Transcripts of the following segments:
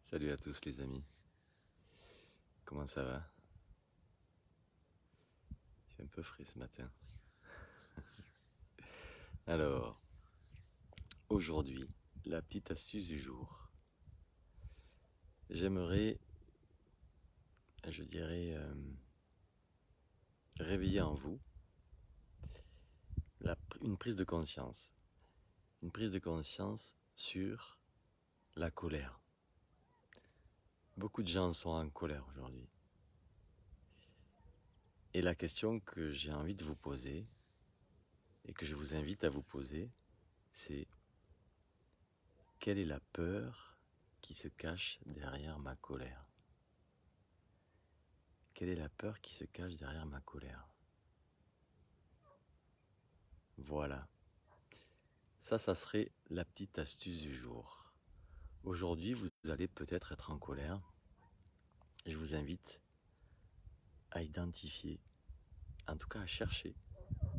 Salut à tous les amis, comment ça va? Il fait un peu frais ce matin. Alors, aujourd'hui, la petite astuce du jour. J'aimerais, je dirais, réveiller en vous une prise de conscience. Une prise de conscience sur la colère. Beaucoup de gens sont en colère aujourd'hui. Et la question que j'ai envie de vous poser, et que je vous invite à vous poser, c'est: quelle est la peur qui se cache derrière ma colère? Quelle est la peur qui se cache derrière ma colère? Voilà. Ça serait la petite astuce du jour. Aujourd'hui, vous allez peut-être être en colère. Je vous invite à identifier, en tout cas à chercher,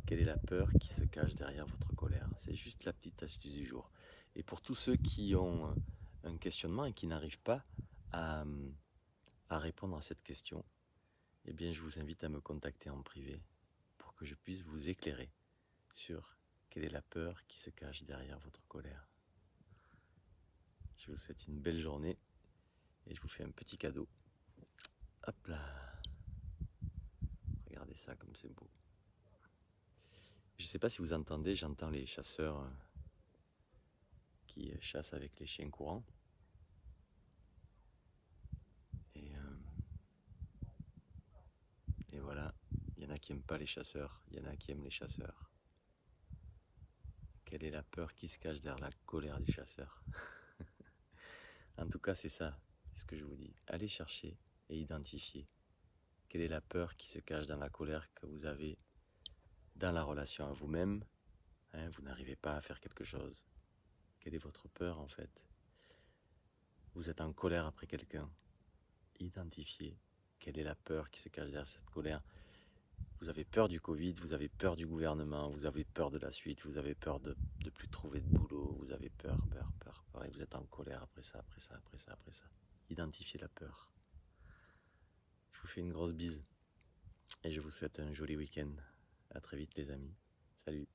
quelle est la peur qui se cache derrière votre colère. C'est juste la petite astuce du jour. Et pour tous ceux qui ont un questionnement et qui n'arrivent pas à, à répondre à cette question, eh bien, je vous invite à me contacter en privé pour que je puisse vous éclairer sur quelle est la peur qui se cache derrière votre colère. Je vous souhaite une belle journée et je vous fais un petit cadeau. Hop là. Regardez ça comme c'est beau. Je ne sais pas si vous entendez, j'entends les chasseurs qui chassent avec les chiens courants. Et voilà, il y en a qui n'aiment pas les chasseurs, il y en a qui aiment les chasseurs. Quelle est la peur qui se cache derrière la colère des chasseurs? En tout cas, c'est ça, c'est ce que je vous dis. Allez chercher et identifier quelle est la peur qui se cache dans la colère que vous avez dans la relation à vous-même. Vous n'arrivez pas à faire quelque chose. Quelle est votre peur en fait? Vous êtes en colère après quelqu'un. Identifiez quelle est la peur qui se cache derrière cette colère. Vous avez peur du Covid, vous avez peur du gouvernement, vous avez peur de la suite, vous avez peur de plus trouver de boulot, vous avez peur, et vous êtes en colère après ça. Identifiez la peur. Je vous fais une grosse bise et je vous souhaite un joli week-end. À très vite les amis. Salut.